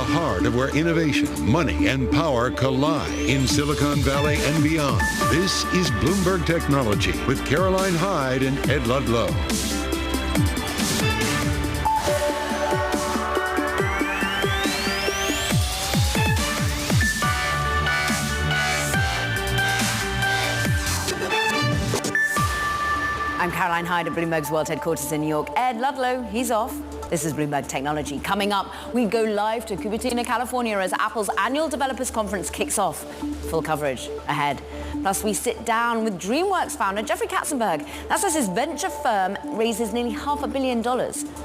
heart of where innovation, money, and power collide in Silicon Valley and beyond. This is Bloomberg Technology with Caroline Hyde and Ed Ludlow. I'm Caroline Hyde at Bloomberg's World Headquarters in New York. Ed Ludlow, he's off. This is Bloomberg Technology. Coming up, we go live to Cupertino, California as Apple's annual developers conference kicks off. Full coverage ahead. Plus, we sit down with DreamWorks founder Jeffrey Katzenberg. That's as his venture firm raises nearly $500 million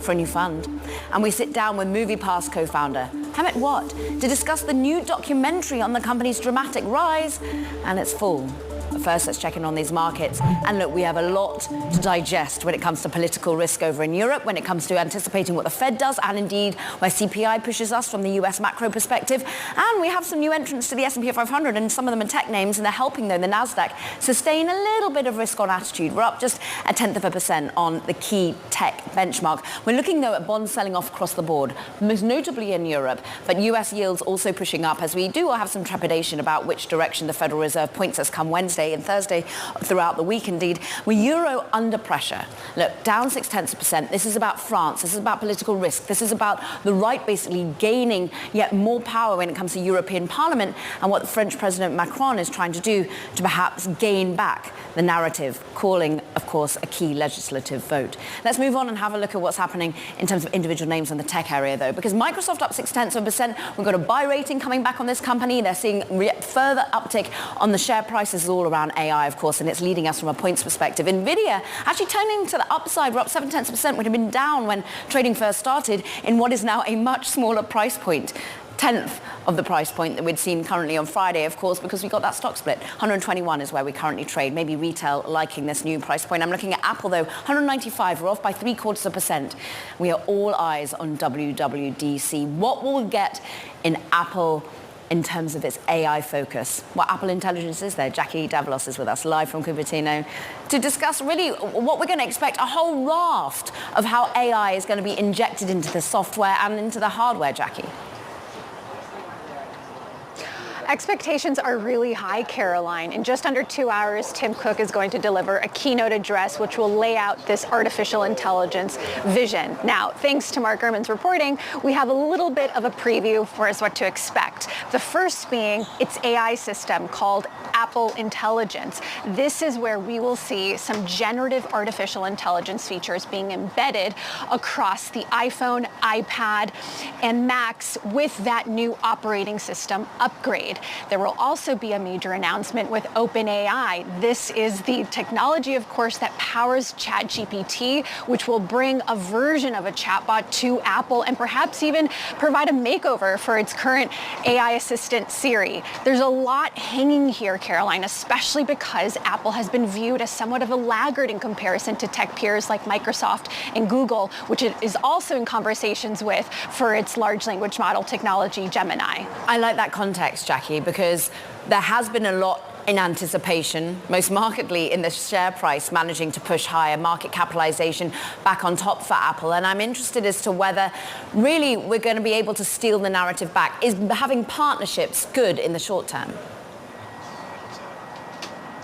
for a new fund. And we sit down with MoviePass co-founder Hamet to discuss the new documentary on the company's dramatic rise and its fall. But first, let's check in on these markets. And look, we have a lot to digest when it comes to political risk over in Europe, when it comes to anticipating what the Fed does, and indeed where CPI pushes us from the US macro perspective. And we have some new entrants to the S&P 500, and some of them are tech names, and they're helping, though, the NASDAQ sustain a little bit of risk on attitude. We're up just 0.1% on the key tech benchmark. We're looking, though, at bonds selling off across the board, most notably in Europe, but US yields also pushing up, as we do have some trepidation about which direction the Federal Reserve points us come Wednesday and Thursday throughout the week, indeed. With euro under pressure. Look, down 0.6%. This is about France. This is about political risk. This is about the right basically gaining yet more power when it comes to European Parliament and what the French President Macron is trying to do to perhaps gain back the narrative, calling, of course, a key legislative vote. Let's move on and have a look at what's happening in terms of individual names in the tech area, though, because Microsoft up 0.6%. We've got a buy rating coming back on this company. They're seeing further uptick on the share prices all around AI, of course, and it's leading us from a points perspective. NVIDIA actually turning to the upside. We're up 0.7%, would have been down when trading first started in what is now a much smaller price point. 10th of the price point that we'd seen currently on Friday, of course, because we got that stock split. 121 is where we currently trade. Maybe retail liking this new price point. I'm looking at Apple, though. 195, we're off by 0.75%. We are all eyes on WWDC. What will we get in Apple in terms of its AI focus? What Apple Intelligence is there? Jackie Davalos is with us live from Cupertino to discuss really what we're going to expect, a whole raft of how AI is going to be injected into the software and into the hardware, Jackie. Expectations are really high, Caroline. In just under 2 hours, Tim Cook is going to deliver a keynote address which will lay out this artificial intelligence vision. Now, thanks to Mark Gurman's reporting, we have a little bit of a preview for us what to expect. The first being its AI system called Apple Intelligence. This is where we will see some generative artificial intelligence features being embedded across the iPhone, iPad, and Macs with that new operating system upgrade. There will also be a major announcement with OpenAI. This is the technology, of course, that powers ChatGPT, which will bring a version of a chatbot to Apple and perhaps even provide a makeover for its current AI assistant Siri. There's a lot hanging here, Caroline, especially because Apple has been viewed as somewhat of a laggard in comparison to tech peers like Microsoft and Google, which it is also in conversations with for its large language model technology, Gemini. I like that context, Jackie, because there has been a lot in anticipation, most markedly in the share price managing to push higher, market capitalization back on top for Apple. And I'm interested as to whether really we're going to be able to steal the narrative back. Is having partnerships good in the short term?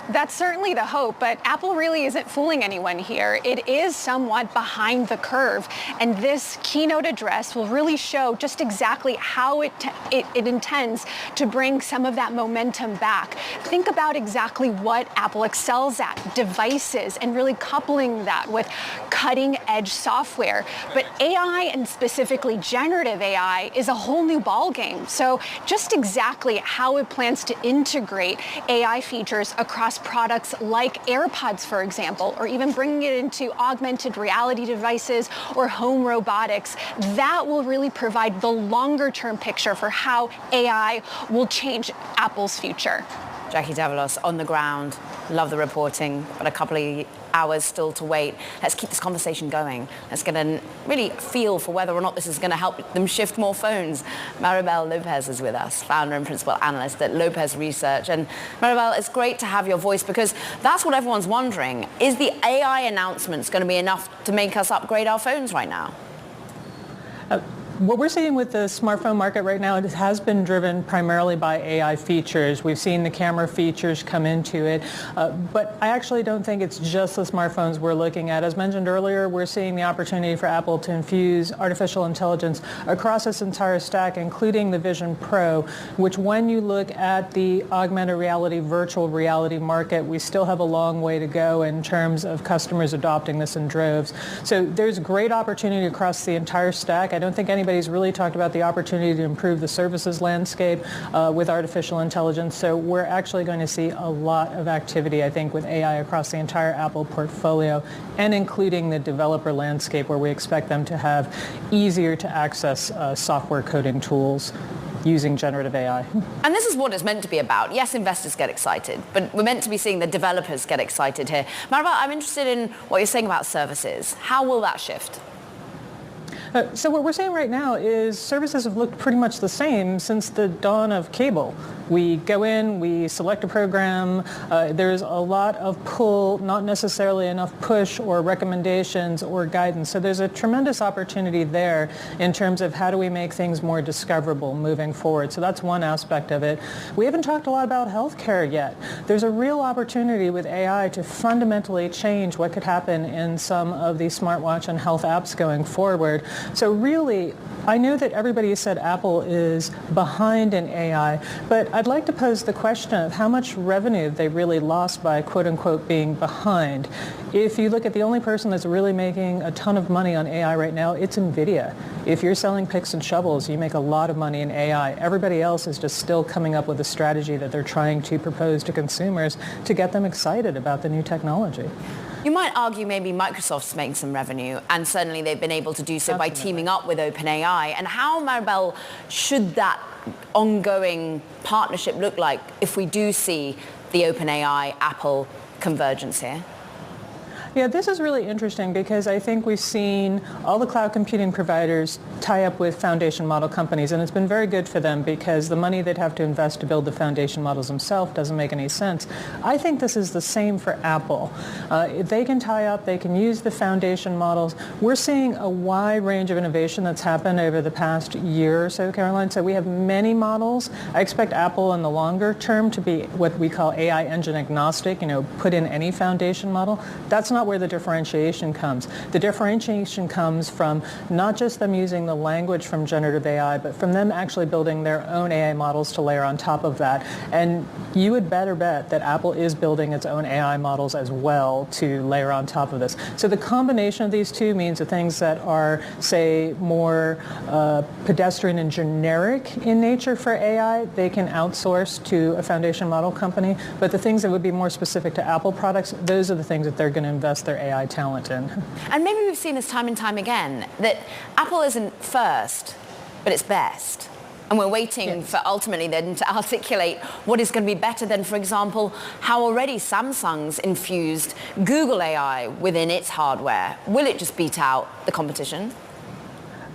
That's certainly the hope, but Apple really isn't fooling anyone here. It is somewhat behind the curve, and this keynote address will really show just exactly how it intends to bring some of that momentum back. Think about exactly what Apple excels at, devices, and really coupling that with cutting-edge software. But AI, and specifically generative AI, is a whole new ballgame. So just exactly how it plans to integrate AI features across products like AirPods, for example, or even bringing it into augmented reality devices or home robotics, that will really provide the longer-term picture for how AI will change Apple's future. Jackie Davalos on the ground. Love the reporting, but a couple of hours still to wait. Let's keep this conversation going. Let's get a really feel for whether or not this is going to help them shift more phones. Maribel Lopez is with us, founder and principal analyst at Lopez Research. And Maribel, it's great to have your voice because that's what everyone's wondering. Is the AI announcements going to be enough to make us upgrade our phones right now? What we're seeing with the smartphone market right now, it has been driven primarily by AI features. We've seen the camera features come into it, but I actually don't think it's just the smartphones we're looking at. As mentioned earlier, we're seeing the opportunity for Apple to infuse artificial intelligence across its entire stack, including the Vision Pro, which when you look at the augmented reality, virtual reality market, we still have a long way to go in terms of customers adopting this in droves. So there's great opportunity across the entire stack. I don't think anybody's really talked about the opportunity to improve the services landscape with artificial intelligence. So we're actually going to see a lot of activity, I think, with AI across the entire Apple portfolio, and including the developer landscape, where we expect them to have easier to access software coding tools using generative AI. And this is what it's meant to be about. Yes, investors get excited, but we're meant to be seeing the developers get excited here. Maribel, I'm interested in what you're saying about services. How will that shift? So what we're saying right now is services have looked pretty much the same since the dawn of cable. We go in, we select a program, there's a lot of pull, not necessarily enough push or recommendations or guidance. So there's a tremendous opportunity there in terms of how do we make things more discoverable moving forward. So that's one aspect of it. We haven't talked a lot about healthcare yet. There's a real opportunity with AI to fundamentally change what could happen in some of these smartwatch and health apps going forward. So really, I know that everybody said Apple is behind in AI, but I'd like to pose the question of how much revenue they really lost by quote-unquote being behind. If you look at the only person that's really making a ton of money on AI right now, it's NVIDIA. If you're selling picks and shovels, you make a lot of money in AI. Everybody else is just still coming up with a strategy that they're trying to propose to consumers to get them excited about the new technology. You might argue maybe Microsoft's making some revenue, and certainly they've been able to do so by teaming up with OpenAI. And how, Maribel, should that ongoing partnership look like if we do see the OpenAI-Apple convergence here? Yeah, this is really interesting because I think we've seen all the cloud computing providers tie up with foundation model companies, and it's been very good for them because the money they'd have to invest to build the foundation models themselves doesn't make any sense. I think this is the same for Apple. If they can tie up, they can use the foundation models. We're seeing a wide range of innovation that's happened over the past year or so, Caroline. So we have many models. I expect Apple in the longer term to be what we call AI engine agnostic, put in any foundation model. That's not where the differentiation comes. The differentiation comes from not just them using the language from generative AI, but from them actually building their own AI models to layer on top of that. And you would better bet that Apple is building its own AI models as well to layer on top of this. So the combination of these two means the things that are, say, more pedestrian and generic in nature for AI, they can outsource to a foundation model company. But the things that would be more specific to Apple products, those are the things that they're going to invest their AI talent in. And maybe we've seen this time and time again, that Apple isn't first, but it's best. And we're waiting for ultimately then to articulate what is going to be better than, for example, how already Samsung's infused Google AI within its hardware. Will it just beat out the competition?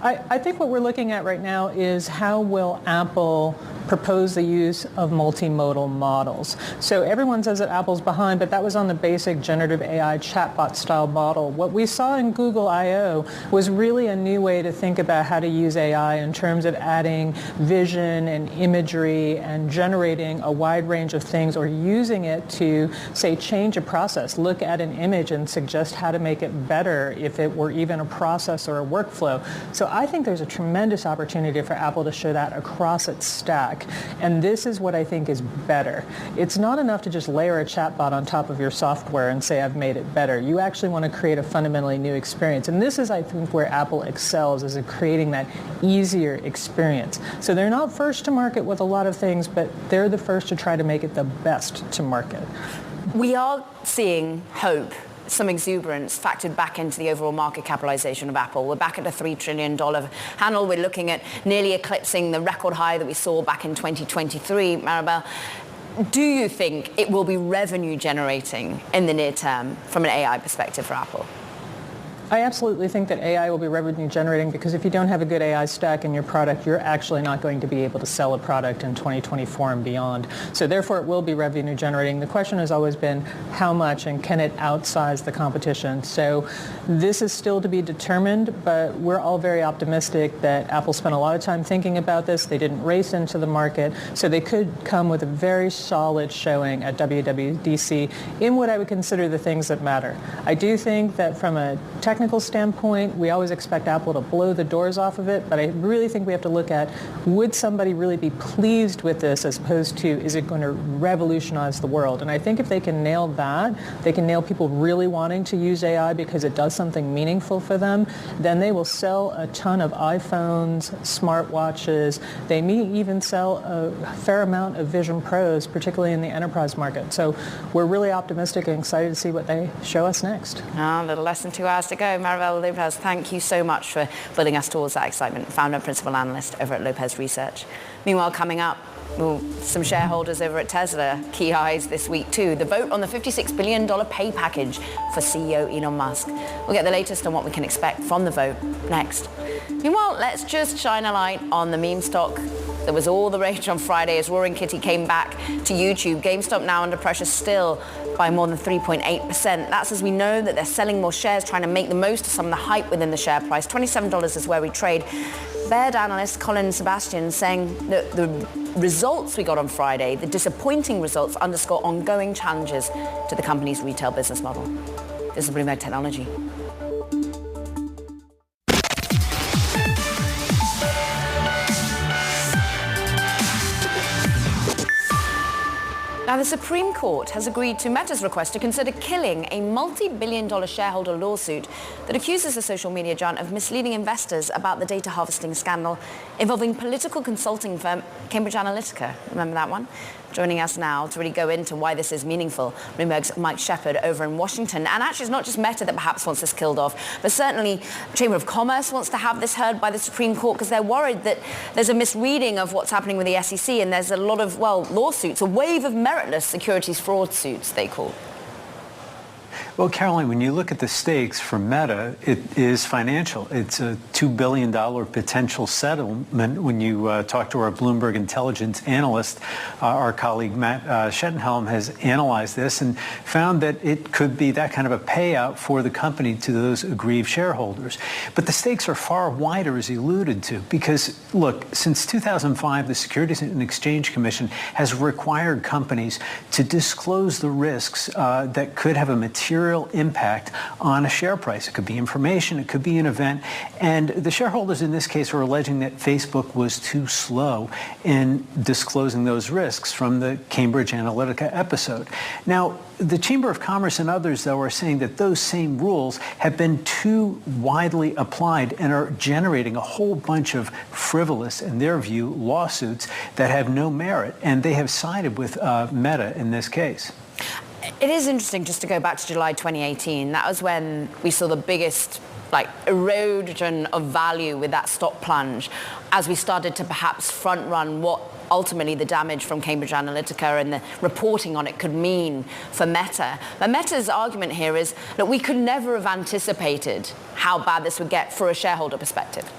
I think what we're looking at right now is how will Apple propose the use of multimodal models. So everyone says that Apple's behind, but that was on the basic generative AI chatbot style model. What we saw in Google I/O was really a new way to think about how to use AI in terms of adding vision and imagery and generating a wide range of things, or using it to, say, change a process, look at an image and suggest how to make it better if it were even a process or a workflow. So I think there's a tremendous opportunity for Apple to show that across its stack. And this is what I think is better. It's not enough to just layer a chatbot on top of your software and say, I've made it better. You actually want to create a fundamentally new experience. And this is, I think, where Apple excels, is in creating that easier experience. So they're not first to market with a lot of things, but they're the first to try to make it the best to market. We are seeing hope, some exuberance factored back into the overall market capitalization of Apple. We're back at a $3 trillion handle. We're looking at nearly eclipsing the record high that we saw back in 2023. Maribel, do you think it will be revenue generating in the near term from an AI perspective for Apple? I absolutely think that AI will be revenue generating because if you don't have a good AI stack in your product, you're actually not going to be able to sell a product in 2024 and beyond. So therefore, it will be revenue generating. The question has always been how much and can it outsize the competition? So this is still to be determined, but we're all very optimistic that Apple spent a lot of time thinking about this. They didn't race into the market, so they could come with a very solid showing at WWDC in what I would consider the things that matter. I do think that from a technical standpoint, we always expect Apple to blow the doors off of it, but I really think we have to look at would somebody really be pleased with this as opposed to is it going to revolutionize the world? And I think if they can nail that, they can nail people really wanting to use AI because it does something meaningful for them, then they will sell a ton of iPhones, smartwatches. They may even sell a fair amount of Vision Pros, particularly in the enterprise market. So we're really optimistic and excited to see what they show us next. A little less than 2 hours to go. Maribel Lopez, thank you so much for building us towards that excitement. Founder and principal analyst over at Lopez Research. Meanwhile, coming up, some shareholders over at Tesla, key highs this week too. The vote on the $56 billion pay package for CEO Elon Musk. We'll get the latest on what we can expect from the vote next. Meanwhile, let's just shine a light on the meme stock. There was all the rage on Friday as Roaring Kitty came back to YouTube. GameStop now under pressure still by more than 3.8%. That's as we know that they're selling more shares, trying to make the most of some of the hype within the share price. $27 is where we trade. Baird analyst Colin Sebastian saying that the results we got on Friday, the disappointing results, underscore ongoing challenges to the company's retail business model. This is Bloomberg Technology. Now, the Supreme Court has agreed to Meta's request to consider killing a multi-billion-dollar shareholder lawsuit that accuses the social media giant of misleading investors about the data harvesting scandal involving political consulting firm Cambridge Analytica. Remember that one? Joining us now to really go into why this is meaningful, Bloomberg's Mike Shepard over in Washington. And actually, it's not just Meta that perhaps wants this killed off, but certainly Chamber of Commerce wants to have this heard by the Supreme Court because they're worried that there's a misreading of what's happening with the SEC and there's a lot of, lawsuits, a wave of meritless securities fraud suits, they call. Well, Caroline, when you look at the stakes for Meta, it is financial. It's a $2 billion potential settlement. When you talk to our Bloomberg intelligence analyst, our colleague Matt Schettenhelm has analyzed this and found that it could be that kind of a payout for the company to those aggrieved shareholders. But the stakes are far wider, as he alluded to, because, look, since 2005, the Securities and Exchange Commission has required companies to disclose the risks that could have a material impact on a share price. It could be information, it could be an event, and the shareholders in this case are alleging that Facebook was too slow in disclosing those risks from the Cambridge Analytica episode. Now, the Chamber of Commerce and others, though, are saying that those same rules have been too widely applied and are generating a whole bunch of frivolous, in their view, lawsuits that have no merit, and they have sided with Meta in this case. It is interesting just to go back to July 2018. That was when we saw the biggest erosion of value with that stock plunge as we started to perhaps front run what ultimately the damage from Cambridge Analytica and the reporting on it could mean for Meta. But Meta's argument here is that we could never have anticipated how bad this would get for a shareholder perspective.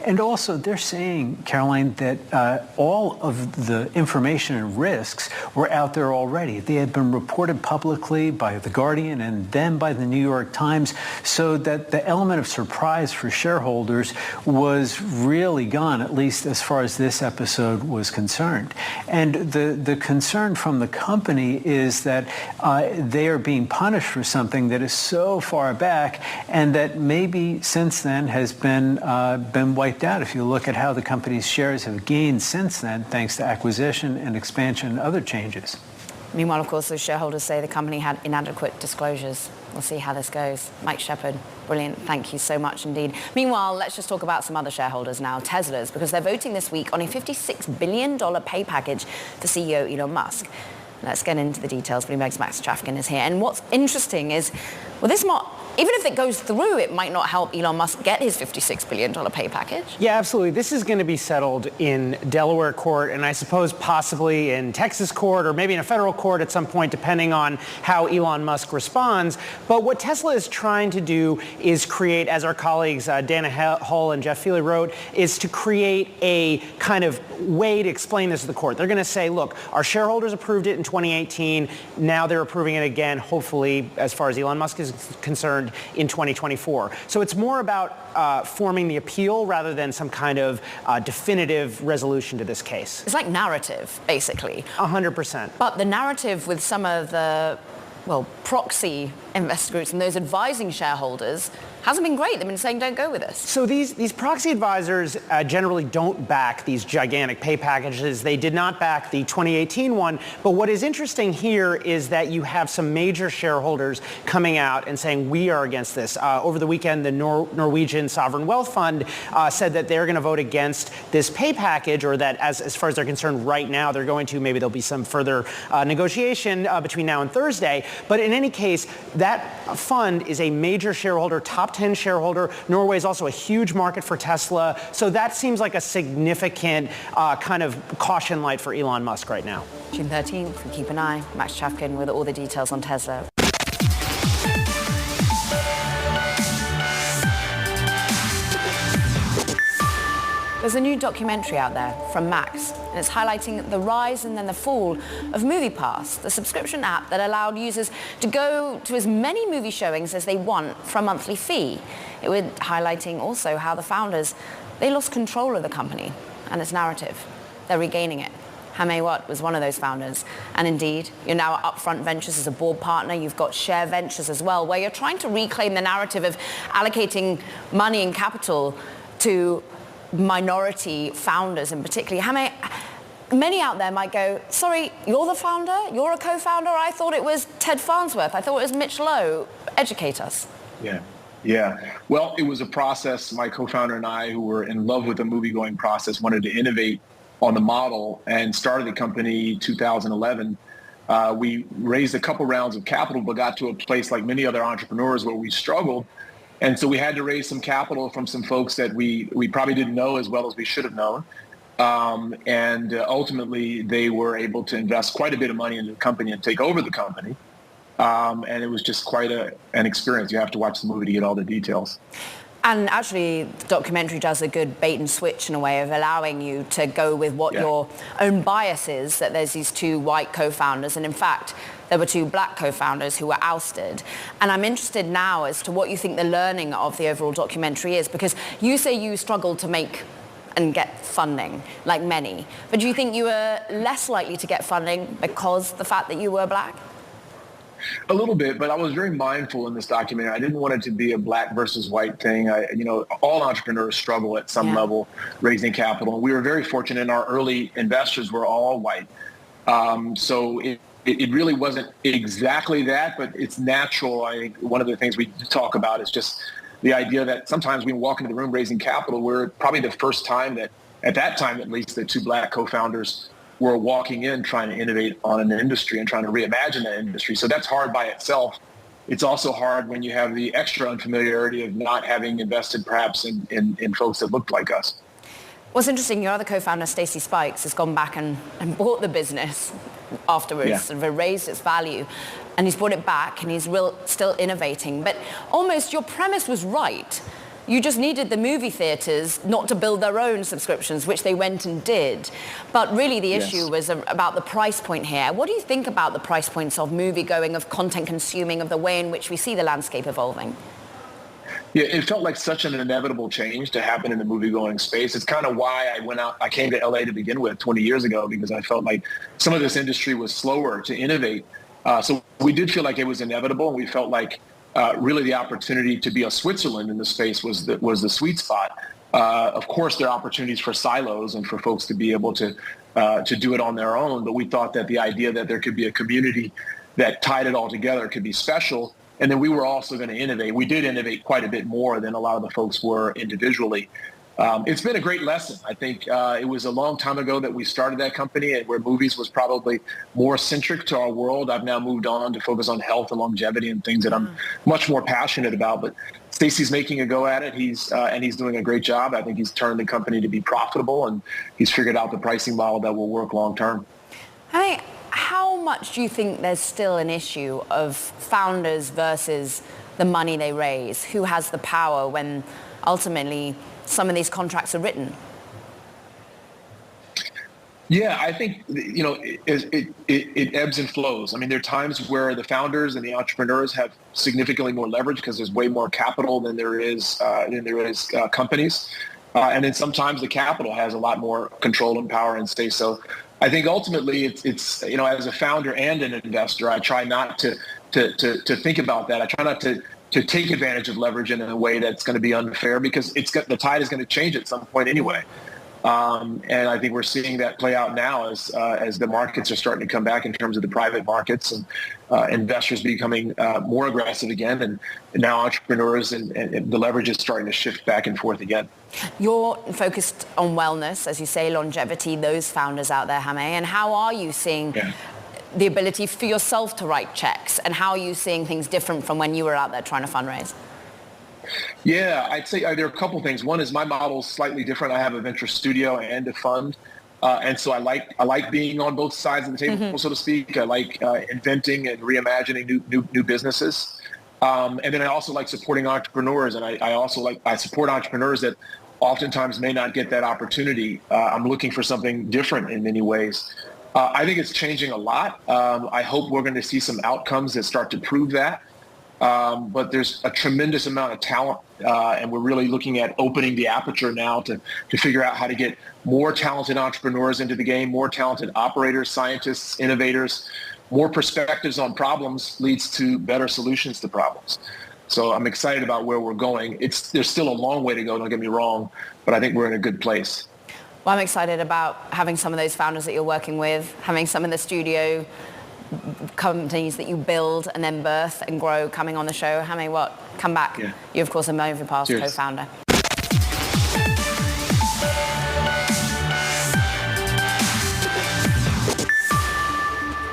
And also, they're saying, Caroline, that all of the information and risks were out there already. They had been reported publicly by The Guardian and then by the New York Times, so that the element of surprise for shareholders was really gone, at least as far as this episode was concerned. And the concern from the company is that they are being punished for something that is so far back and that maybe since then has been wiped out. If you look at how the company's shares have gained since then, thanks to acquisition and expansion and other changes. Meanwhile, of course, those shareholders say the company had inadequate disclosures. We'll see how this goes. Mike Shepard, brilliant. Thank you so much indeed. Meanwhile, let's just talk about some other shareholders now, Tesla's, because they're voting this week on a $56 billion pay package for CEO Elon Musk. Let's get into the details. Bloomberg's Max Traffican is here. And what's interesting is, well, this even if it goes through, it might not help Elon Musk get his $56 billion pay package. Yeah, absolutely. This is going to be settled in Delaware court, and I suppose possibly in Texas court or maybe in a federal court at some point, depending on how Elon Musk responds. But what Tesla is trying to do is create, as our colleagues Dana Hull and Jeff Feely wrote, is to create a kind of way to explain this to the court. They're going to say, look, our shareholders approved it in 2018. Now they're approving it again, hopefully, as far as Elon Musk is concerned, in 2024. So it's more about forming the appeal rather than some kind of definitive resolution to this case. It's like narrative, basically. 100%. But the narrative with some of the, proxy investor groups and those advising shareholders hasn't been great. They've been saying, don't go with us. So these proxy advisors generally don't back these gigantic pay packages. They did not back the 2018 one. But what is interesting here is that you have some major shareholders coming out and saying, we are against this. Over the weekend, the Norwegian Sovereign Wealth Fund said that they're going to vote against this pay package, or that as far as they're concerned right now, they're going to. Maybe there'll be some further negotiation between now and Thursday. But in any case, that fund is a major shareholder, top 10 shareholder. Norway is also a huge market for Tesla. So that seems like a significant kind of caution light for Elon Musk right now. June 13th, we keep an eye. Max Chafkin with all the details on Tesla. There's a new documentary out there from Max, and it's highlighting the rise and then the fall of MoviePass, the subscription app that allowed users to go to as many movie showings as they want for a monthly fee. It was highlighting also how the founders, they lost control of the company and its narrative. They're regaining it. Hamet was one of those founders. And indeed, you're now at Upfront Ventures as a board partner. You've got Share Ventures as well, where you're trying to reclaim the narrative of allocating money and capital to minority founders, and particularly Hamet. Many out there might go, sorry, you're the founder? You're a co-founder? I thought it was Ted Farnsworth. I thought it was Mitch Lowe. Educate us. Yeah. Well, it was a process. My co-founder and I, who were in love with the movie-going process, wanted to innovate on the model and started the company 2011. We raised a couple rounds of capital, but got to a place like many other entrepreneurs where we struggled. And so we had to raise some capital from some folks that we probably didn't know as well as we should have known. And ultimately, they were able to invest quite a bit of money into the company and take over the company. And it was just quite an experience. You have to watch the movie to get all the details. And actually, the documentary does a good bait and switch in a way of allowing you to go with what your own bias is, that there's these two white co-founders. And in fact, there were two black co-founders who were ousted. And I'm interested now as to what you think the learning of the overall documentary is, because you say you struggled to make and get funding, like many. But do you think you were less likely to get funding because the fact that you were black? A little bit, but I was very mindful in this documentary. I didn't want it to be a black versus white thing. All entrepreneurs struggle at some level raising capital. We were very fortunate, and our early investors were all white. So it really wasn't exactly that, but it's natural. I think one of the things we talk about is just the idea that sometimes when we walk into the room raising capital, we're probably the first time that, at that time at least, the two black co-founders were walking in trying to innovate on an industry and trying to reimagine that industry. So that's hard by itself. It's also hard when you have the extra unfamiliarity of not having invested perhaps in folks that looked like us. What's interesting, your other co-founder, Stacey Spikes, has gone back and bought the business afterwards, sort of raised its value, and he's brought it back, and he's still innovating. But almost your premise was right. You just needed the movie theaters not to build their own subscriptions, which they went and did. But really the issue was about the price point here. What do you think about the price points of movie-going, of content consuming, of the way in which we see the landscape evolving? Yeah, it felt like such an inevitable change to happen in the movie-going space. It's kind of why I came to LA to begin with 20 years ago, because I felt like some of this industry was slower to innovate. So we did feel like it was inevitable, and we felt like really the opportunity to be a Switzerland in the space was the sweet spot. Of course, there are opportunities for silos and for folks to be able to do it on their own, but we thought that the idea that there could be a community that tied it all together could be special. And then we were also going to innovate. We did innovate quite a bit more than a lot of the folks were individually. it's been a great lesson. I think it was a long time ago that we started that company, and where movies was probably more centric to our world. I've now moved on to focus on health and longevity and things that I'm much more passionate about. But Stacy's making a go at it. He's doing a great job. I think he's turned the company to be profitable, and he's figured out the pricing model that will work long term. Hey, how much do you think there's still an issue of founders versus the money they raise? Who has the power when ultimately some of these contracts are written? Yeah, I think, it ebbs and flows. I mean, there are times where the founders and the entrepreneurs have significantly more leverage because there's way more capital than there is companies. And then sometimes the capital has a lot more control and power and say so. I think ultimately it's as a founder and an investor, I try not to think about that. I try not to take advantage of leverage in a way that's going to be unfair, because the tide is going to change at some point anyway. And I think we're seeing that play out now as the markets are starting to come back in terms of the private markets, and investors becoming more aggressive again, and now entrepreneurs and the leverage is starting to shift back and forth again. You're focused on wellness, as you say, longevity, those founders out there, Hamet, and how are you seeing the ability for yourself to write checks, and how are you seeing things different from when you were out there trying to fundraise? Yeah, I'd say there are a couple things. One is my model is slightly different. I have a venture studio and a fund. And so I like being on both sides of the table, so to speak. I like inventing and reimagining new businesses. And then I also like supporting entrepreneurs. And I support entrepreneurs that oftentimes may not get that opportunity. I'm looking for something different in many ways. I think it's changing a lot. I hope we're going to see some outcomes that start to prove that. But there's a tremendous amount of talent, and we're really looking at opening the aperture now to figure out how to get more talented entrepreneurs into the game, more talented operators, scientists, innovators. More perspectives on problems leads to better solutions to problems. So I'm excited about where we're going. There's still a long way to go, don't get me wrong, but I think we're in a good place. Well, I'm excited about having some of those founders that you're working with, having some of the studio companies that you build and then birth and grow coming on the show. Hamet, come back. Yeah. You, of course, are MoviePass co-founder.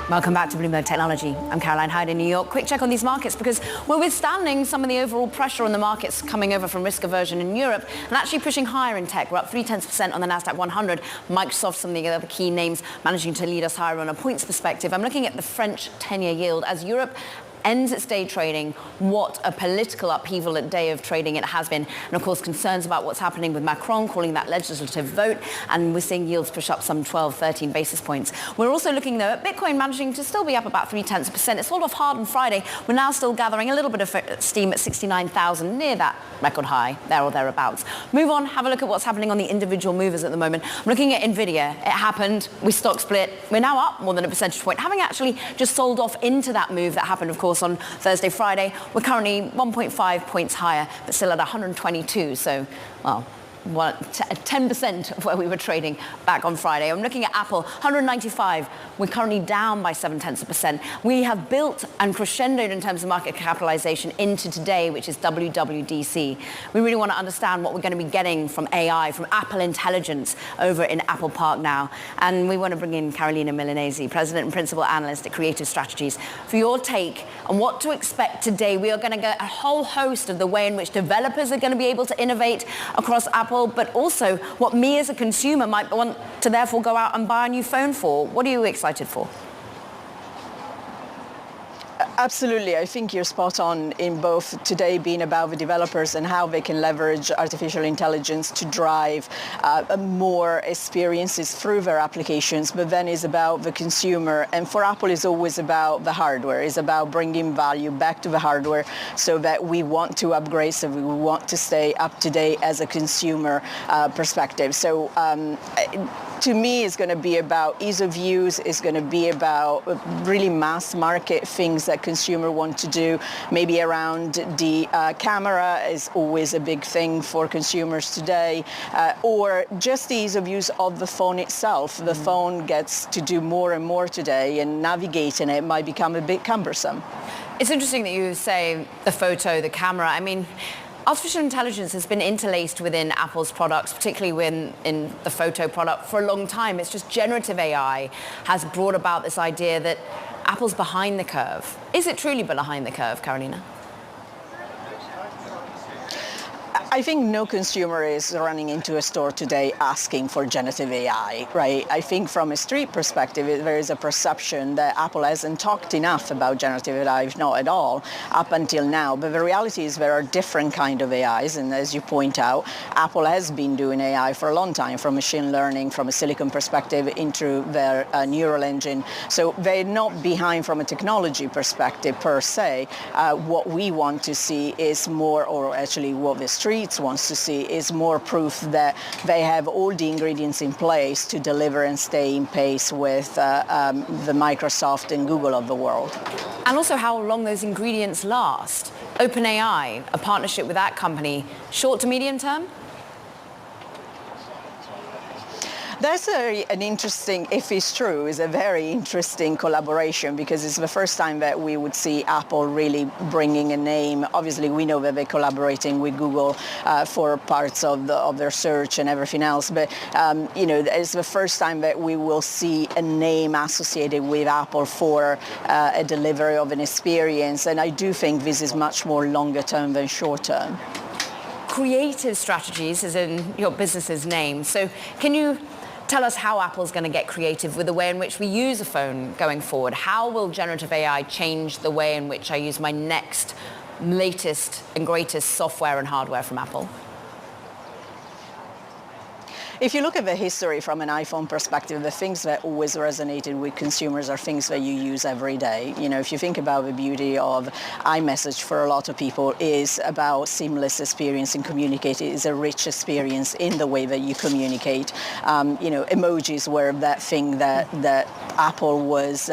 Welcome back to Bloomberg Technology. I'm Caroline Hyde in New York. Quick check on these markets, because we're withstanding some of the overall pressure on the markets coming over from risk aversion in Europe and actually pushing higher in tech. We're up 0.3% on the Nasdaq 100. Microsoft, some of the other key names, managing to lead us higher on a points perspective. I'm looking at the French 10-year yield as Europe ends its day trading. What a political upheaval at day of trading it has been. And of course, concerns about what's happening with Macron calling that legislative vote. And we're seeing yields push up some 12, 13 basis points. We're also looking, though, at Bitcoin managing to still be up about 0.3%. It's sort of hard on Friday. We're now still gathering a little bit of steam at 69,000, near that record high, there or thereabouts. Move on, have a look at what's happening on the individual movers at the moment. I'm looking at Nvidia. It happened. We stock split. We're now up more than a percentage point, having actually just sold off into that move that happened, of course, on Thursday, Friday. We're currently 1.5 points higher, but still at 122. So, well, 10% of where we were trading back on Friday. I'm looking at Apple, 195. We're currently down by 0.7%. We have built and crescendoed in terms of market capitalization into today, which is WWDC. We really want to understand what we're going to be getting from AI, from Apple Intelligence over in Apple Park now. And we want to bring in Carolina Milanese, President and Principal Analyst at Creative Strategies, for your take on what to expect today. We are going to get a whole host of the way in which developers are going to be able to innovate across Apple, but also what me as a consumer might want to therefore go out and buy a new phone for. What are you excited for? Absolutely. I think you're spot on in both today being about the developers and how they can leverage artificial intelligence to drive more experiences through their applications, but then it's about the consumer. And for Apple, it's always about the hardware. It's about bringing value back to the hardware so that we want to upgrade, so we want to stay up to date as a consumer perspective. So to me, it's going to be about ease of use. It's going to be about really mass market things that consumer want to do. Maybe around the camera is always a big thing for consumers today, or just the ease of use of the phone itself. The phone gets to do more and more today, and navigating it might become a bit cumbersome. It's interesting that you say the photo, the camera. I mean, Artificial intelligence has been interlaced within Apple's products, particularly in the photo product, for a long time. It's just generative AI has brought about this idea that Apple's behind the curve. Is it truly behind the curve, Carolina? I think no consumer is running into a store today asking for generative AI, right? I think from a street perspective, there is a perception that Apple hasn't talked enough about generative AI, if not at all, up until now. But the reality is there are different kinds of AIs, and as you point out, Apple has been doing AI for a long time, from machine learning, from a silicon perspective, into their neural engine. So they're not behind from a technology perspective per se. What we want to see is more, or actually what the street wants to see is more proof that they have all the ingredients in place to deliver and stay in pace with the Microsoft and Google of the world. And also how long those ingredients last. OpenAI, a partnership with that company, short to medium term? That's an interesting, if it's true, is a very interesting collaboration, because it's the first time that we would see Apple really bringing a name. Obviously, we know that they're collaborating with Google for parts of their search and everything else. But, it's the first time that we will see a name associated with Apple for a delivery of an experience. And I do think this is much more longer term than short term. Creative strategies is in your business's name. So can you tell us how Apple's going to get creative with the way in which we use a phone going forward? How will generative AI change the way in which I use my next, latest and greatest software and hardware from Apple? If you look at the history from an iPhone perspective, the things that always resonated with consumers are things that you use every day. If you think about the beauty of iMessage for a lot of people is about seamless experience in communicating. It's a rich experience in the way that you communicate. Emojis were that thing that Apple was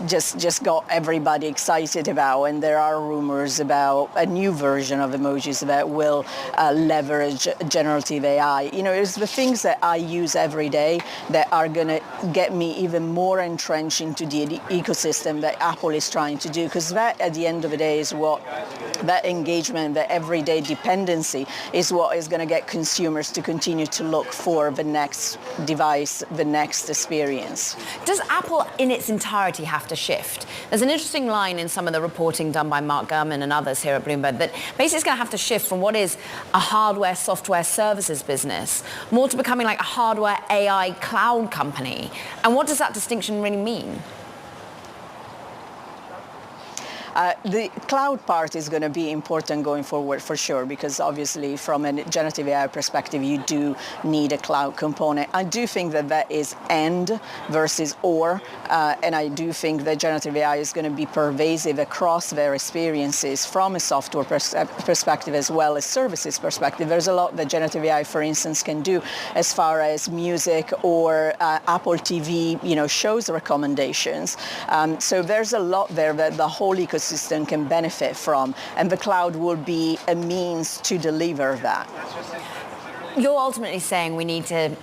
just got everybody excited about, and there are rumors about a new version of emojis that will leverage generative AI. It's the things that I use every day that are going to get me even more entrenched into the ecosystem that Apple is trying to do, because that at the end of the day is what that engagement, that everyday dependency is what is going to get consumers to continue to look for the next device, the next experience. Does Apple in its entirety have to shift? There's an interesting line in some of the reporting done by Mark Gurman and others here at Bloomberg that basically it's going to have to shift from what is a hardware, software services business more to becoming like a hardware AI cloud company. And what does that distinction really mean? The cloud part is going to be important going forward for sure, because obviously from a generative AI perspective, you do need a cloud component. I do think that is and versus or, and I do think that generative AI is going to be pervasive across their experiences from a software perspective as well as services perspective. There's a lot that generative AI, for instance, can do as far as music or Apple TV, shows recommendations. So there's a lot there that the whole ecosystem can benefit from, and the cloud will be a means to deliver that. You're ultimately saying we need to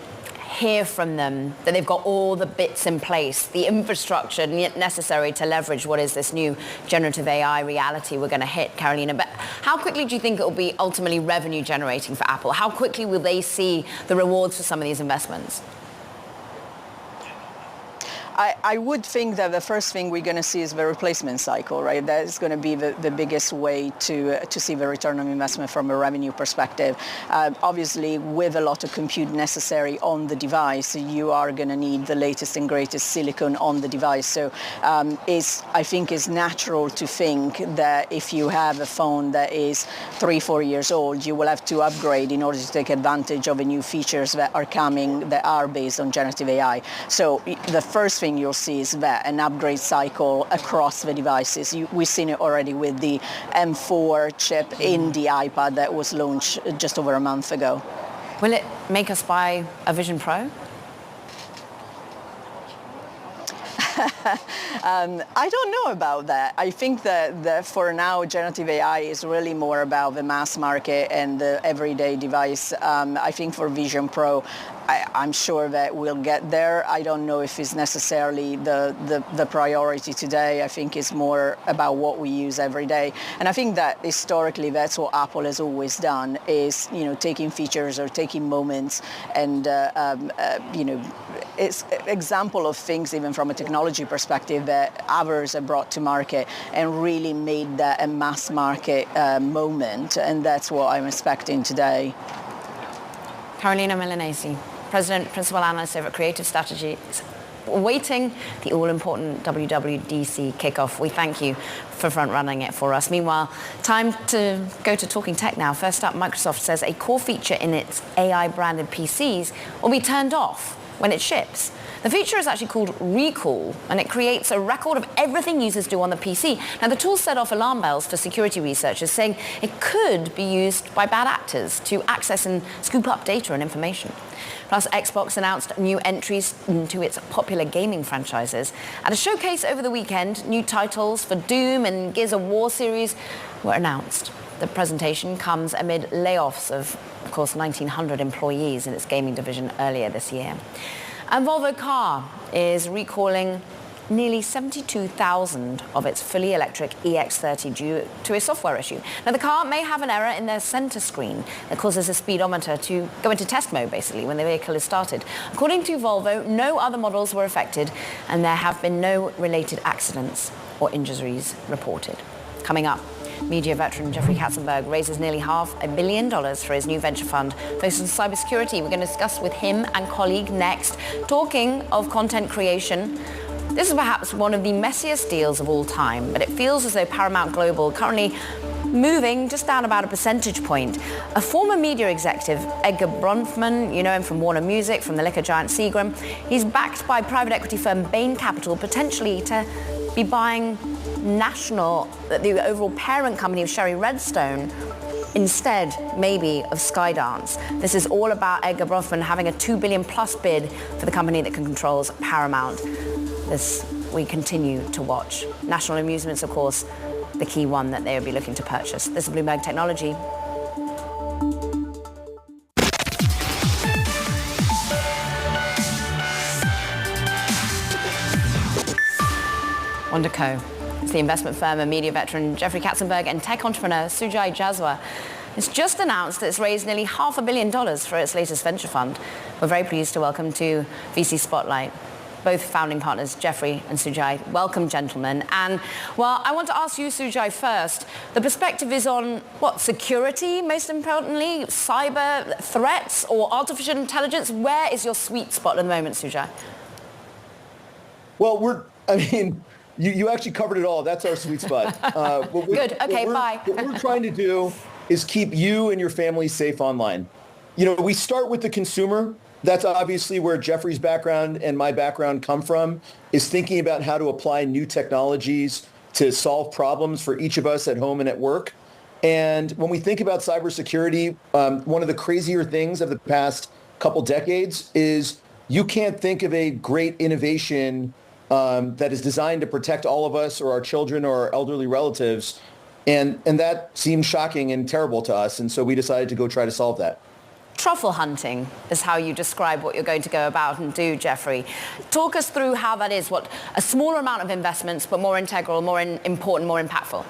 hear from them that they've got all the bits in place, the infrastructure necessary to leverage what is this new generative AI reality we're going to hit, Carolina. But how quickly do you think it will be ultimately revenue generating for Apple? How quickly will they see the rewards for some of these investments? I would think that the first thing we're going to see is the replacement cycle, right? That is going to be the biggest way to see the return on investment from a revenue perspective. Obviously, with a lot of compute necessary on the device, you are going to need the latest and greatest silicon on the device. So I think it's natural to think that if you have a phone that is 3-4 years old, you will have to upgrade in order to take advantage of the new features that are coming that are based on generative AI. So the first thing you'll see is that an upgrade cycle across the devices. We've seen it already with the M4 chip in the iPad that was launched just over a month ago. Will it make us buy a Vision Pro? I don't know about that. I think that for now, generative AI is really more about the mass market and the everyday device. I think for Vision Pro, I'm sure that we'll get there. I don't know if it's necessarily the priority today. I think it's more about what we use every day. And I think that historically, that's what Apple has always done, is, taking features or taking moments and, it's an example of things, even from a technology perspective, that others have brought to market and really made that a mass market moment. And that's what I'm expecting today. Carolina Milanese, President, Principal Analyst over at Creative Strategies, awaiting the all-important WWDC kickoff. We thank you for front-running it for us. Meanwhile, time to go to talking tech now. First up, Microsoft says a core feature in its AI-branded PCs will be turned off when it ships. The feature is actually called Recall, and it creates a record of everything users do on the PC. Now, the tool set off alarm bells for security researchers, saying it could be used by bad actors to access and scoop up data and information. Plus, Xbox announced new entries into its popular gaming franchises. At a showcase over the weekend, new titles for Doom and Gears of War series were announced. The presentation comes amid layoffs of course, 1,900 employees in its gaming division earlier this year. And Volvo Car is recalling nearly 72,000 of its fully electric EX30 due to a software issue. Now, the car may have an error in their center screen that causes a speedometer to go into test mode, basically, when the vehicle is started. According to Volvo, no other models were affected, and there have been no related accidents or injuries reported. Coming up, media veteran Jeffrey Katzenberg raises nearly $500 million for his new venture fund focused on cybersecurity. We're going to discuss with him and colleague next. Talking of content creation, this is perhaps one of the messiest deals of all time, but it feels as though Paramount Global currently moving just down about a percentage point. A former media executive, Edgar Bronfman, you know him from Warner Music, from the liquor giant Seagram, he's backed by private equity firm Bain Capital, potentially to be buying National, the overall parent company of Sherry Redstone, instead maybe of Skydance. This is all about Edgar Bronfman having a $2 billion plus bid for the company that controls Paramount. This we continue to watch. National Amusements, of course, the key one that they would be looking to purchase. This is Bloomberg Technology. Wonderco. It's the investment firm and media veteran Jeffrey Katzenberg and tech entrepreneur Sujai Jaswar. It's just announced that it's raised nearly $500 million for its latest venture fund. We're very pleased to welcome to VC Spotlight both founding partners, Jeffrey and Sujai. Welcome, gentlemen. And, well, I want to ask you, Sujai, first. The perspective is on, what, security, most importantly, cyber threats, or artificial intelligence? Where is your sweet spot at the moment, Sujai? Well, you actually covered it all. That's our sweet spot. Good. Okay, bye. What we're trying to do is keep you and your family safe online. You know, we start with the consumer. That's obviously where Jeffrey's background and my background come from, is thinking about how to apply new technologies to solve problems for each of us at home and at work. And when we think about cybersecurity, one of the crazier things of the past couple decades is you can't think of a great innovation that is designed to protect all of us or our children or our elderly relatives. And that seemed shocking and terrible to us. And so we decided to go try to solve that. Truffle hunting is how you describe what you're going to go about and do, Jeffrey. Talk us through how that is, what a smaller amount of investments, but more integral, more important, more impactful.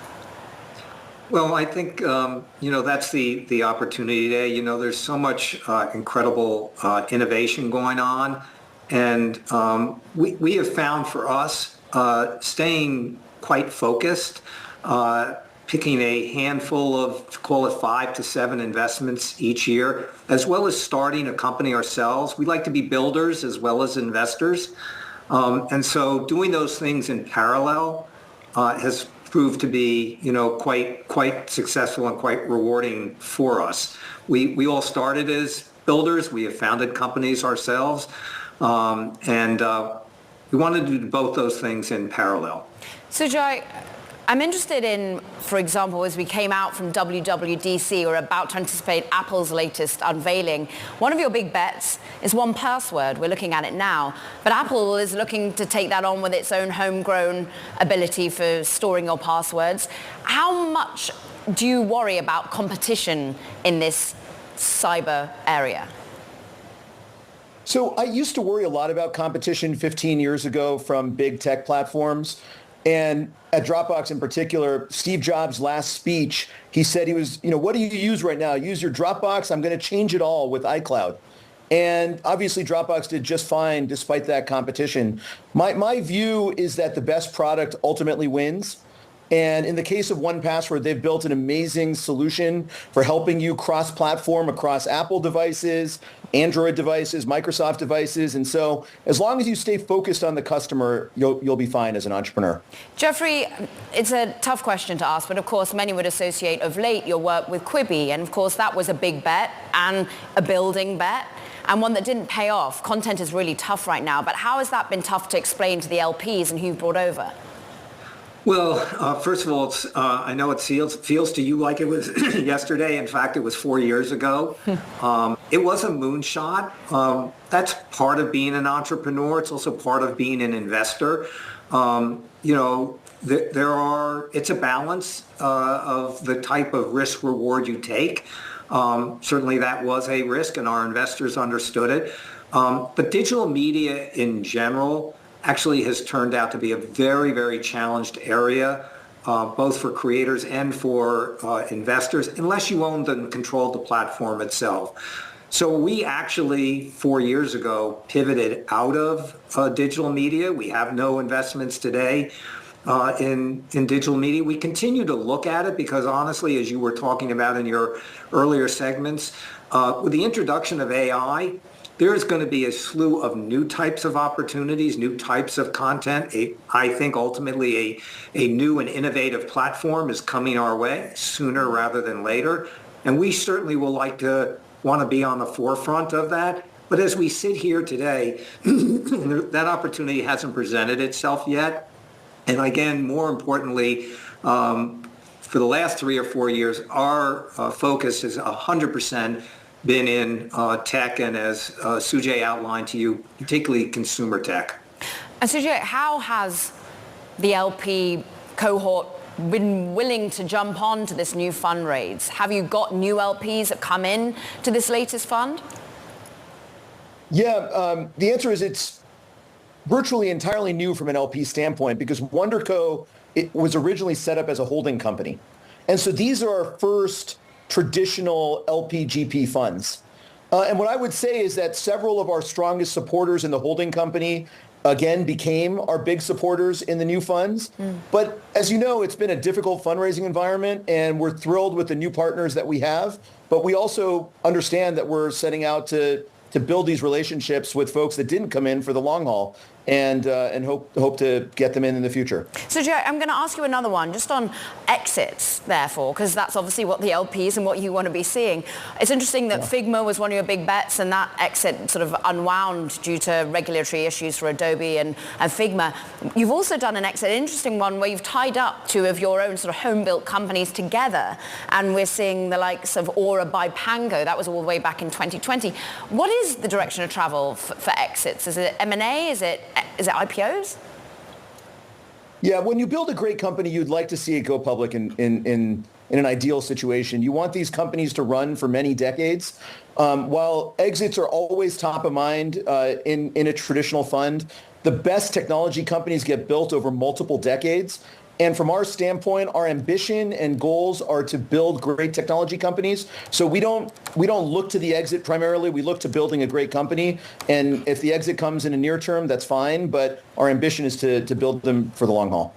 Well, I think, that's the opportunity today. There's so much incredible innovation going on. And we have found for us staying quite focused, picking a handful of, call it 5 to 7 investments each year, as well as starting a company ourselves. We like to be builders as well as investors. And so doing those things in parallel has proved to be, quite successful and quite rewarding for us. We all started as builders. We have founded companies ourselves. And we wanted to do both those things in parallel. Sujai, I'm interested in, for example, as we came out from WWDC, or about to anticipate Apple's latest unveiling, one of your big bets is 1Password. We're looking at it now. But Apple is looking to take that on with its own homegrown ability for storing your passwords. How much do you worry about competition in this cyber area? So I used to worry a lot about competition 15 years ago from big tech platforms. And at Dropbox in particular, Steve Jobs' last speech, he said he was, what do you use right now? Use your Dropbox. I'm going to change it all with iCloud. And obviously Dropbox did just fine despite that competition. My view is that the best product ultimately wins. And in the case of 1Password, they've built an amazing solution for helping you cross-platform across Apple devices, Android devices, Microsoft devices. And so as long as you stay focused on the customer, you'll be fine as an entrepreneur. Jeffrey, it's a tough question to ask, but of course many would associate of late your work with Quibi. And of course that was a big bet and a building bet, and one that didn't pay off. Content is really tough right now, but how has that been tough to explain to the LPs and who you brought over? Well, first of all, I know it feels to you like it was yesterday. In fact, it was 4 years ago. It was a moonshot. That's part of being an entrepreneur. It's also part of being an investor. It's a balance of the type of risk reward you take. Certainly that was a risk, and our investors understood it. But digital media in general actually has turned out to be a very, very challenged area, both for creators and for investors, unless you owned and controlled the platform itself. So we actually, 4 years ago, pivoted out of digital media. We have no investments today in digital media. We continue to look at it because honestly, as you were talking about in your earlier segments, with the introduction of AI, there is going to be a slew of new types of opportunities, new types of content. I think ultimately a new and innovative platform is coming our way sooner rather than later. And we certainly will want to be on the forefront of that. But as we sit here today, that opportunity hasn't presented itself yet. And again, more importantly, for the last 3 or 4 years, our focus is 100% been in tech, and as Sujay outlined to you, particularly consumer tech. And Sujay, how has the LP cohort been willing to jump on to this new fundraise? Have you got new LPs that come in to this latest fund? Yeah, the answer is it's virtually entirely new from an LP standpoint because WonderCo, it was originally set up as a holding company. And so these are our first traditional LP-GP funds. And what I would say is that several of our strongest supporters in the holding company, again, became our big supporters in the new funds. But as you know, it's been a difficult fundraising environment, and we're thrilled with the new partners that we have. But we also understand that we're setting out to build these relationships with folks that didn't come in for the long haul, and hope to get them in the future. So, Joe, I'm going to ask you another one, just on exits, therefore, because that's obviously what the LPs and what you want to be seeing. It's interesting that Figma was one of your big bets, and that exit sort of unwound due to regulatory issues for Adobe and Figma. You've also done an exit, an interesting one, where you've tied up two of your own sort of home-built companies together, and we're seeing the likes of Aura by Pango. That was all the way back in 2020. What is the direction of travel for exits? Is it M&A? Is it IPOs? Yeah, when you build a great company, you'd like to see it go public in an ideal situation. You want these companies to run for many decades. While exits are always top of mind in a traditional fund, the best technology companies get built over multiple decades. And from our standpoint, our ambition and goals are to build great technology companies. So we don't look to the exit primarily. We look to building a great company. And if the exit comes in a near term, that's fine. But our ambition is to build them for the long haul.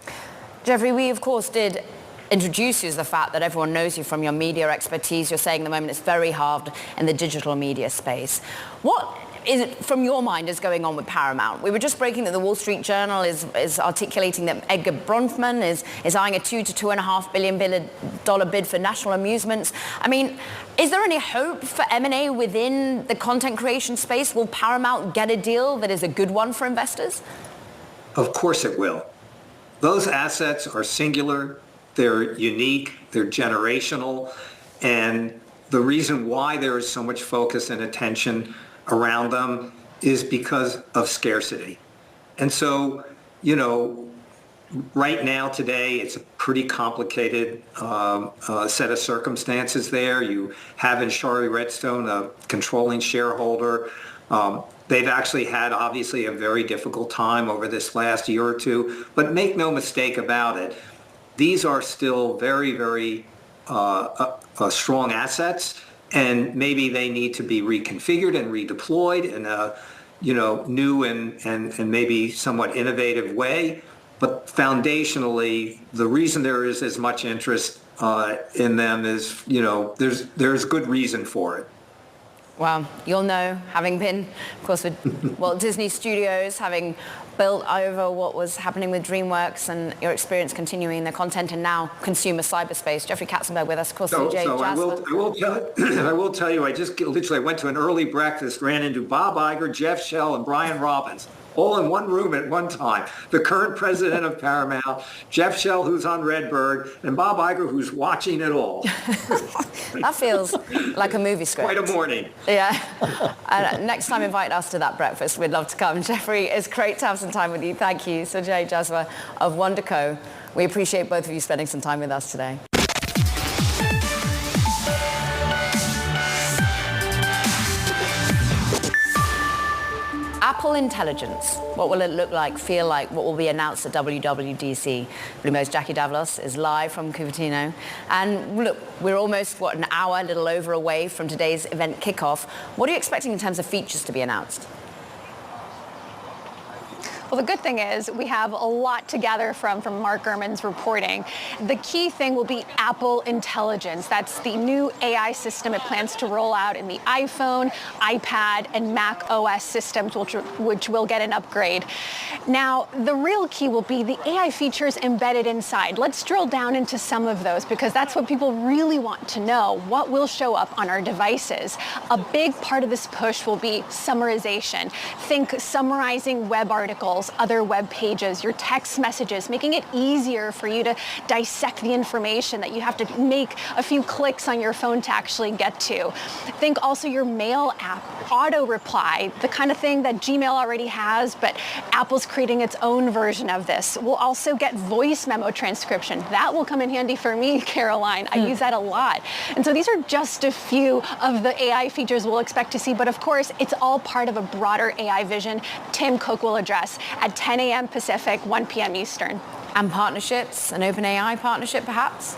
Jeffrey, we of course did introduce you to the fact that everyone knows you from your media expertise. You're saying at the moment it's very hard in the digital media space. What is it, from your mind, is going on with Paramount? We were just breaking that the Wall Street Journal is articulating that Edgar Bronfman is eyeing a $2 to $2.5 billion bid for National Amusements. I mean, is there any hope for M&A within the content creation space? Will Paramount get a deal that is a good one for investors? Of course it will. Those assets are singular. They're unique, they're generational, and the reason why there is so much focus and attention around them is because of scarcity. And so, right now, today, it's a pretty complicated set of circumstances there. You have in Shari Redstone a controlling shareholder. They've actually had, obviously, a very difficult time over this last year or two. But make no mistake about it, these are still very, very strong assets, and maybe they need to be reconfigured and redeployed in a new and maybe somewhat innovative way. But foundationally, the reason there is as much interest in them is, there's good reason for it. Well, you'll know, having been, of course, with Walt Disney Studios, having built over what was happening with DreamWorks and your experience continuing the content and now consumer cyberspace. Jeffrey Katzenberg with us, of course, CJ Jasper. I will tell you, I just literally went to an early breakfast, ran into Bob Iger, Jeff Shell, and Brian Robbins, all in one room at one time. The current president of Paramount, Jeff Shell, who's on Redbird, and Bob Iger, who's watching it all. That feels like a movie script. Quite a morning. Yeah. Next time, invite us to that breakfast. We'd love to come. Jeffrey, it's great to have some time with you. Thank you. CJ Jasper of WonderCo. We appreciate both of you spending some time with us today. Apple Intelligence. What will it look like, feel like? What will be announced at WWDC? Bloomberg's Jackie Davlos is live from Cupertino. And look, we're almost, an hour, a little over away from today's event kickoff. What are you expecting in terms of features to be announced? Well, the good thing is we have a lot to gather from Mark Gurman's reporting. The key thing will be Apple Intelligence. That's the new AI system it plans to roll out in the iPhone, iPad, and Mac OS systems, which will get an upgrade. Now, the real key will be the AI features embedded inside. Let's drill down into some of those because that's what people really want to know. What will show up on our devices? A big part of this push will be summarization. Think summarizing web articles, other web pages, your text messages, making it easier for you to dissect the information that you have to make a few clicks on your phone to actually get to. Think also your mail app, auto reply, the kind of thing that Gmail already has, but Apple's creating its own version of this. We'll also get voice memo transcription. That will come in handy for me, Caroline. I use that a lot. And so these are just a few of the AI features we'll expect to see, but of course, it's all part of a broader AI vision Tim Cook will address at 10 a.m. Pacific, 1 p.m. Eastern. And partnerships, an OpenAI partnership perhaps?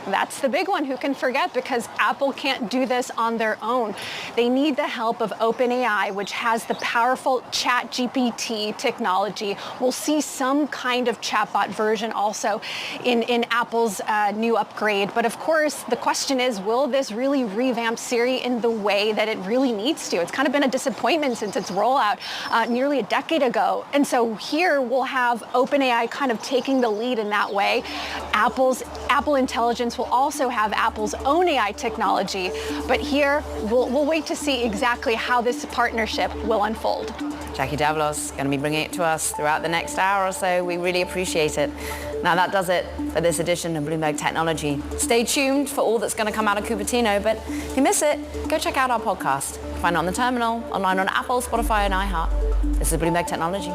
That's the big one. Who can forget? Because Apple can't do this on their own. They need the help of OpenAI, which has the powerful ChatGPT technology. We'll see some kind of chatbot version also in Apple's new upgrade. But of course, the question is, will this really revamp Siri in the way that it really needs to? It's kind of been a disappointment since its rollout nearly a decade ago. And so here we'll have OpenAI kind of taking the lead in that way. Apple Intelligence will also have Apple's own AI technology, but here we'll wait to see exactly how this partnership will unfold. Jackie Davlos going to be bringing it to us throughout the next hour or so. We really appreciate it. Now that does it for this edition of Bloomberg Technology. Stay tuned for all that's going to come out of Cupertino, but if you miss it, go check out our podcast. Find it on the terminal, online on Apple, Spotify, and iHeart. This is Bloomberg Technology.